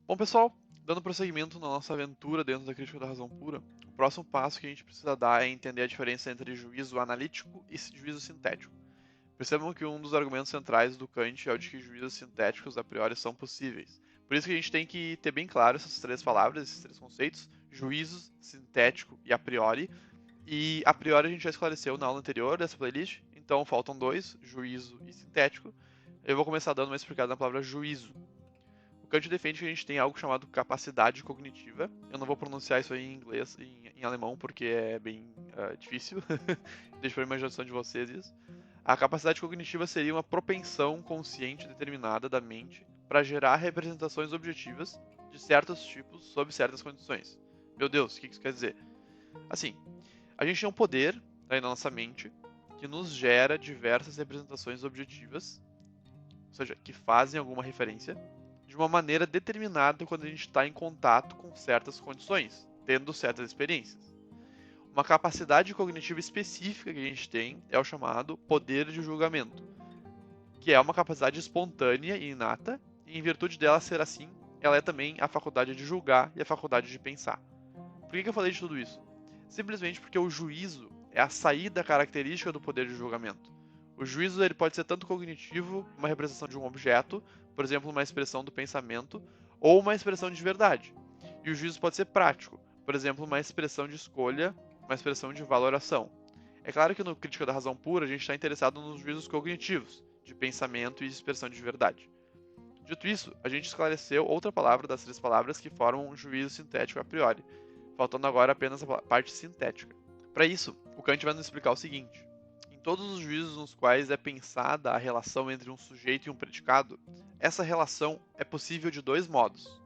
Bom, pessoal, dando prosseguimento na nossa aventura dentro da crítica da razão pura, o próximo passo que a gente precisa dar é entender a diferença entre juízo analítico e juízo sintético. Percebam que um dos argumentos centrais do Kant é o de que juízos sintéticos a priori são possíveis. Por isso que a gente tem que ter bem claro essas três palavras, esses três conceitos, juízo, sintético e a priori. E a priori a gente já esclareceu na aula anterior dessa playlist, então faltam dois, juízo e sintético. Eu vou começar dando uma explicada na palavra juízo. O Kant defende que a gente tem algo chamado capacidade cognitiva. Eu não vou pronunciar isso aí em inglês, em alemão, porque é bem difícil. Deixa para a imaginação de vocês isso. A capacidade cognitiva seria uma propensão consciente determinada da mente para gerar representações objetivas de certos tipos sob certas condições. Meu Deus, o que isso quer dizer? Assim, a gente tem um poder aí na nossa mente que nos gera diversas representações objetivas, ou seja, que fazem alguma referência, de uma maneira determinada quando a gente está em contato com certas condições, tendo certas experiências. Uma capacidade cognitiva específica que a gente tem é o chamado poder de julgamento, que é uma capacidade espontânea e inata, e em virtude dela ser assim, ela é também a faculdade de julgar e a faculdade de pensar. Por que eu falei de tudo isso? Simplesmente porque o juízo é a saída característica do poder de julgamento. O juízo ele pode ser tanto cognitivo, uma representação de um objeto, por exemplo, uma expressão do pensamento, ou uma expressão de verdade. E o juízo pode ser prático, por exemplo, uma expressão de escolha, uma expressão de valoração. É claro que no Crítica da Razão Pura a gente está interessado nos juízos cognitivos, de pensamento e de expressão de verdade. Dito isso, a gente esclareceu outra palavra das três palavras que formam um juízo sintético a priori, faltando agora apenas a parte sintética. Para isso, o Kant vai nos explicar o seguinte: em todos os juízos nos quais é pensada a relação entre um sujeito e um predicado, essa relação é possível de dois modos.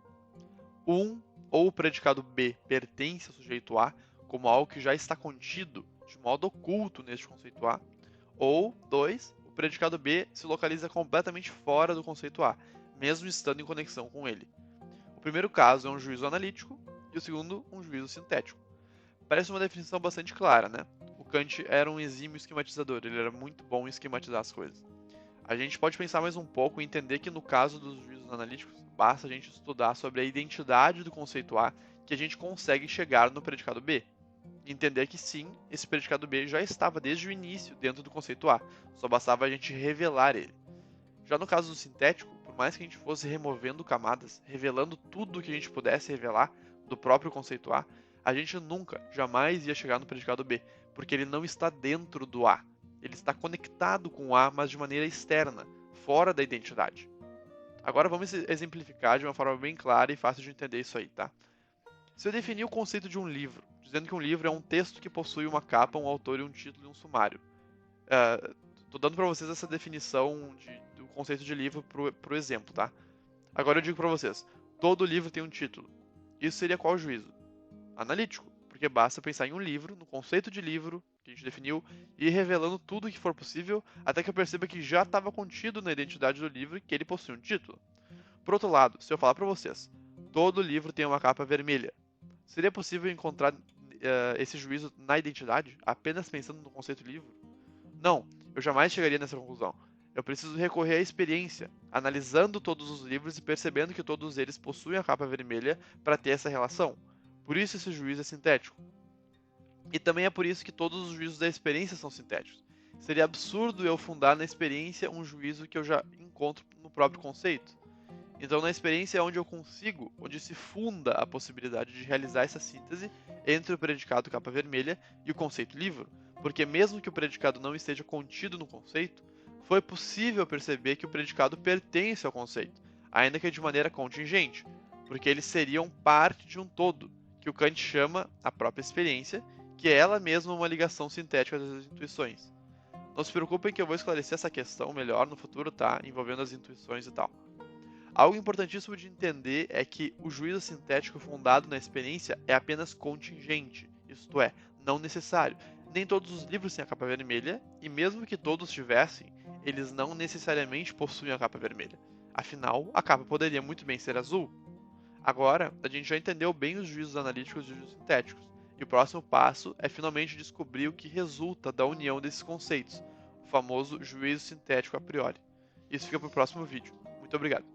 Um, ou o predicado B pertence ao sujeito A como algo que já está contido de modo oculto neste conceito A, ou dois, o predicado B se localiza completamente fora do conceito A, mesmo estando em conexão com ele. O primeiro caso é um juízo analítico e o segundo, um juízo sintético. Parece uma definição bastante clara, né? O Kant era um exímio esquematizador, ele era muito bom em esquematizar as coisas. A gente pode pensar mais um pouco e entender que no caso dos juízos analíticos, basta a gente estudar sobre a identidade do conceito A que a gente consegue chegar no predicado B. E entender que sim, esse predicado B já estava desde o início dentro do conceito A, só bastava a gente revelar ele. Já no caso do sintético, por mais que a gente fosse removendo camadas, revelando tudo o que a gente pudesse revelar do próprio conceito a gente nunca, jamais ia chegar no predicado B, porque ele não está dentro do A. Ele está conectado com o A, mas de maneira externa, fora da identidade. Agora vamos exemplificar de uma forma bem clara e fácil de entender isso aí, tá? Se eu definir o conceito de um livro, dizendo que um livro é um texto que possui uma capa, um autor e um título e um sumário, tô dando para vocês essa definição do conceito de livro pro exemplo, tá? Agora eu digo para vocês, todo livro tem um título. Isso seria qual juízo? Analítico, porque basta pensar em um livro, no conceito de livro que a gente definiu, e ir revelando tudo o que for possível, até que eu perceba que já estava contido na identidade do livro que ele possui um título. Por outro lado, se eu falar para vocês, todo livro tem uma capa vermelha, seria possível encontrar esse juízo na identidade, apenas pensando no conceito livro? Não, eu jamais chegaria nessa conclusão. Eu preciso recorrer à experiência, analisando todos os livros e percebendo que todos eles possuem a capa vermelha para ter essa relação. Por isso esse juízo é sintético. E também é por isso que todos os juízos da experiência são sintéticos. Seria absurdo eu fundar na experiência um juízo que eu já encontro no próprio conceito. Então, na experiência é onde eu consigo, onde se funda a possibilidade de realizar essa síntese entre o predicado capa vermelha e o conceito livro, porque mesmo que o predicado não esteja contido no conceito, foi possível perceber que o predicado pertence ao conceito, ainda que de maneira contingente, porque eles seriam parte de um todo, que o Kant chama a própria experiência, que é ela mesma uma ligação sintética das intuições. Não se preocupem que eu vou esclarecer essa questão melhor no futuro, tá? Envolvendo as intuições e tal. Algo importantíssimo de entender é que o juízo sintético fundado na experiência é apenas contingente, isto é, não necessário. Nem todos os livros têm a capa vermelha, e mesmo que todos tivessem, eles não necessariamente possuem a capa vermelha. Afinal, a capa poderia muito bem ser azul. Agora, a gente já entendeu bem os juízos analíticos e os juízos sintéticos, e o próximo passo é finalmente descobrir o que resulta da união desses conceitos, o famoso juízo sintético a priori. Isso fica para o próximo vídeo. Muito obrigado.